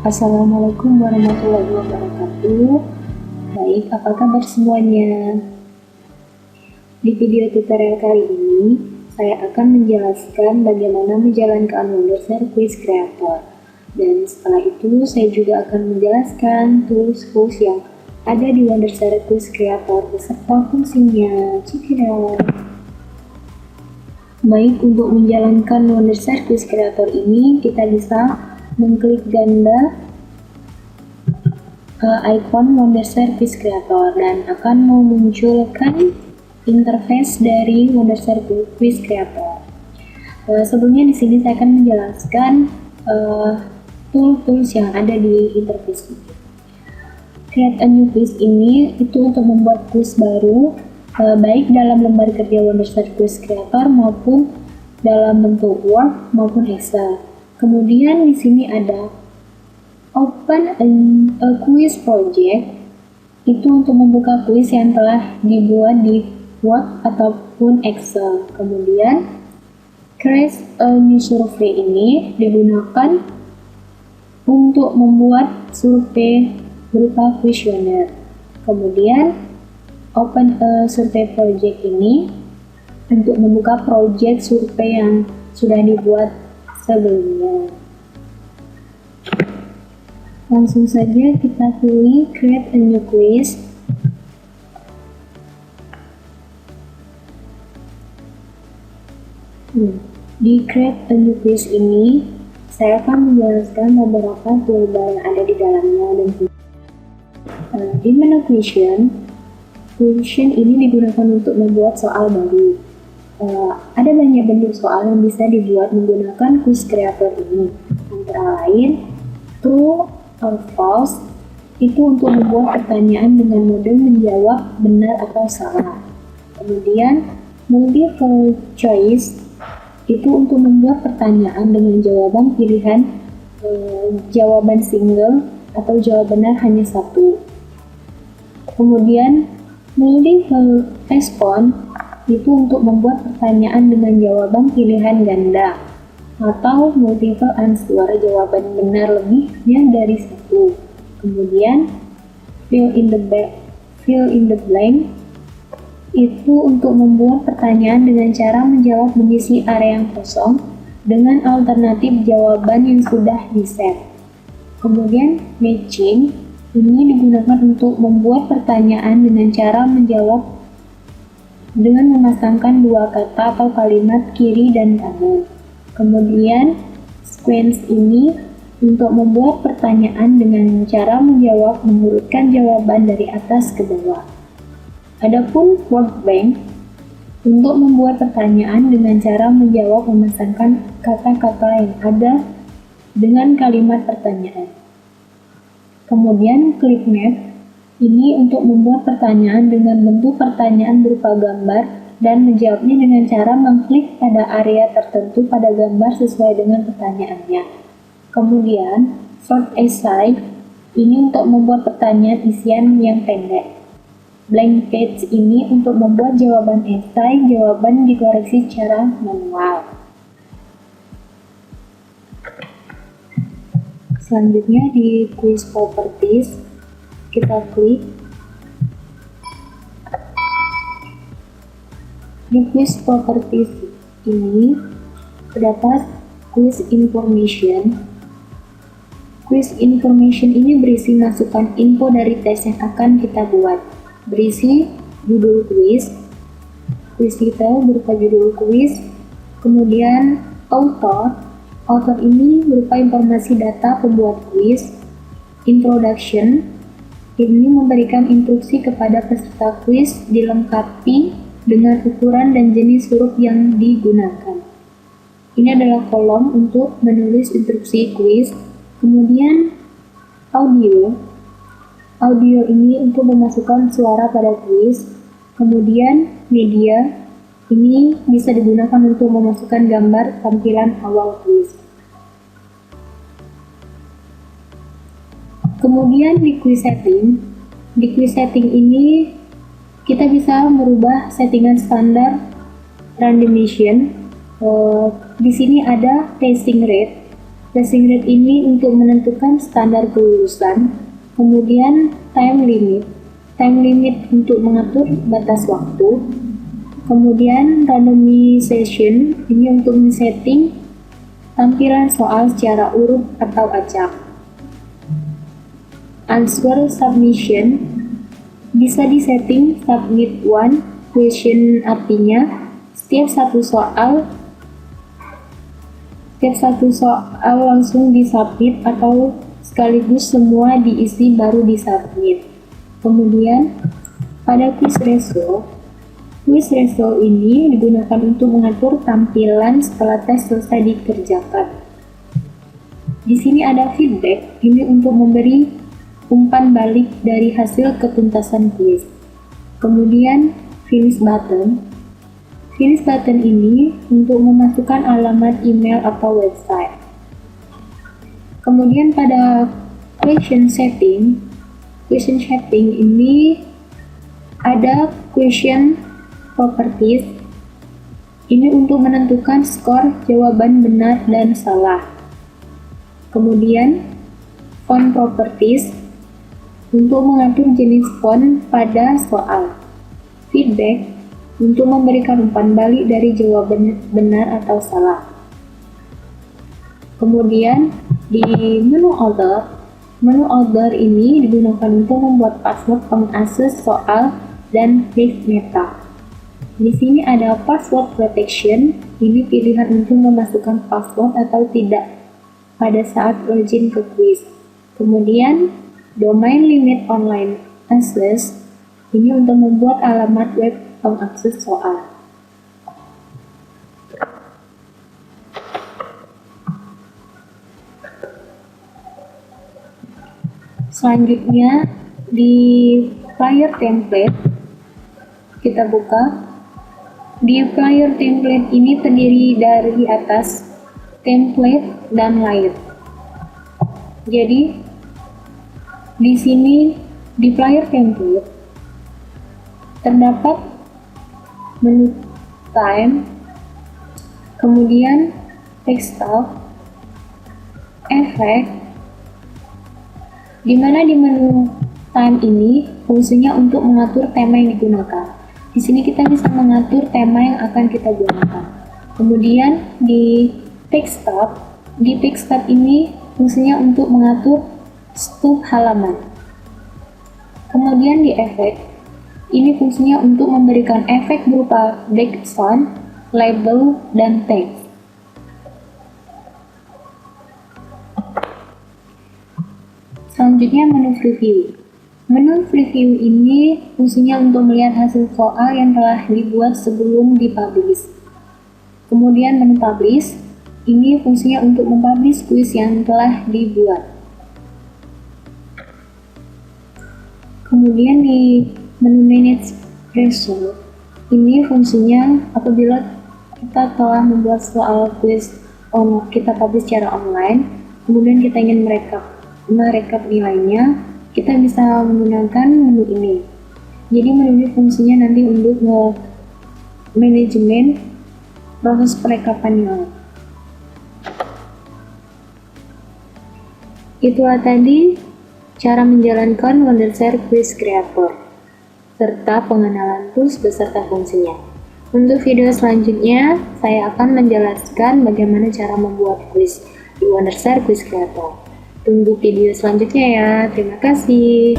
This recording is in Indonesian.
Assalamualaikum warahmatullahi wabarakatuh. Baik, apa kabar semuanya? Di video tutorial kali ini, saya akan menjelaskan bagaimana menjalankan Wondershare Quiz Creator. Dan setelah itu, saya juga akan menjelaskan tools-tools yang ada di Wondershare Quiz Creator beserta fungsinya. Check it out. Baik, untuk menjalankan Wondershare Quiz Creator ini, kita bisa mengklik ganda icon Wondershare Quiz Creator dan akan memunculkan interface dari Wondershare Quiz Creator. Sebelumnya di sini saya akan menjelaskan tools yang ada di interface ini. Create a new quiz ini itu untuk membuat quiz baru, baik dalam lembar kerja Wondershare Quiz Creator maupun dalam bentuk Word maupun Excel. Kemudian di sini ada Open a quiz project, itu untuk membuka quiz yang telah dibuat di Word ataupun Excel. Kemudian Create a new survey ini digunakan untuk membuat survei berupa kuesioner. Kemudian Open a survey project ini untuk membuka project survei yang sudah dibuat sebelumnya. Langsung saja kita pilih create a new quiz. Di create a new quiz ini, saya akan menjelaskan beberapa toolbar yang ada di dalamnya dan di menu question ini digunakan untuk membuat soal baru. Ada banyak bentuk soal yang bisa dibuat menggunakan quiz creator ini, antara lain true or false, itu untuk membuat pertanyaan dengan mode menjawab benar atau salah. Kemudian multiple choice, itu untuk membuat pertanyaan dengan jawaban pilihan, jawaban single atau jawab benar hanya satu. Kemudian multiple response, itu untuk membuat pertanyaan dengan jawaban pilihan ganda, atau multiple answer, jawaban benar lebihnya dari satu. Kemudian fill in the blank, itu untuk membuat pertanyaan dengan cara menjawab mengisi area yang kosong dengan alternatif jawaban yang sudah di-set. Kemudian matching ini digunakan untuk membuat pertanyaan dengan cara menjawab dengan memasangkan dua kata atau kalimat kiri dan kanan. Kemudian sequence ini untuk membuat pertanyaan dengan cara menjawab mengurutkan jawaban dari atas ke bawah. Adapun word bank untuk membuat pertanyaan dengan cara menjawab memasangkan kata-kata yang ada dengan kalimat pertanyaan. Kemudian click map ini untuk membuat pertanyaan dengan bentuk pertanyaan berupa gambar dan menjawabnya dengan cara mengklik pada area tertentu pada gambar sesuai dengan pertanyaannya. Kemudian short essay ini untuk membuat pertanyaan isian yang pendek. Blank page ini untuk membuat jawaban esai, jawaban dikoreksi secara manual. Selanjutnya di quiz properties, kita klik. Di quiz properties ini terdapat quiz information. Quiz information ini berisi masukan info dari tes yang akan kita buat. Berisi judul quiz kita berupa judul quiz, kemudian author ini berupa informasi data pembuat quiz, introduction, ini memberikan instruksi kepada peserta quiz dilengkapi dengan ukuran dan jenis huruf yang digunakan. Ini adalah kolom untuk menulis instruksi quiz. Kemudian audio ini untuk memasukkan suara pada quiz. Kemudian media ini bisa digunakan untuk memasukkan gambar tampilan awal quiz. Kemudian di quiz setting ini kita bisa merubah settingan standar randomization. Di sini ada passing rate. Passing rate ini untuk menentukan standar kelulusan, kemudian time limit. Time limit untuk mengatur batas waktu, kemudian randomization ini untuk men-setting tampilan soal secara urut atau acak. Answer submission bisa disetting submit one question, artinya setiap satu soal langsung disubmit atau sekaligus semua diisi baru disubmit. Kemudian pada quiz result ini digunakan untuk mengatur tampilan setelah tes selesai dikerjakan. Di sini ada feedback, ini untuk memberi umpan balik dari hasil ketuntasan quiz. Kemudian finish button. Finish button ini untuk memasukkan alamat email atau website. Kemudian pada question setting ini ada question properties. Ini untuk menentukan skor jawaban benar dan salah. Kemudian font properties untuk mengatur jenis font pada soal. Feedback untuk memberikan umpan balik dari jawaban benar atau salah. Kemudian di menu order ini digunakan untuk membuat password pengakses soal dan quiz meta. Di sini ada password protection, ini pilihan untuk memasukkan password atau tidak pada saat login ke quiz. Kemudian domain limit online access, ini untuk membuat alamat web pengakses soal. Selanjutnya di player template kita buka. Di player template ini terdiri dari atas template dan layer. Jadi di sini di player template terdapat menu time, kemudian text style, efek, di mana di menu time ini fungsinya untuk mengatur tema yang digunakan. Di sini kita bisa mengatur tema yang akan kita gunakan. Kemudian di text tab ini fungsinya untuk mengatur stub halaman. Kemudian di efek, ini fungsinya untuk memberikan efek berupa background, label, dan teks. Selanjutnya menu preview. Menu preview ini fungsinya untuk melihat hasil soal yang telah dibuat sebelum dipublish. Kemudian menu publish, ini fungsinya untuk mempublish quiz yang telah dibuat. Kemudian di menu manage result, ini fungsinya apabila kita telah membuat soal quiz kita publish secara online, kemudian kita ingin merekap nilainya, kita bisa menggunakan menu ini. Jadi menu ini fungsinya nanti untuk manajemen proses perekapan nilai. Itulah tadi cara menjalankan Wondershare Quiz Creator serta pengenalan tools beserta fungsinya. Untuk video selanjutnya, saya akan menjelaskan bagaimana cara membuat quiz di Wondershare Quiz Creator. Tunggu video selanjutnya ya. Terima kasih.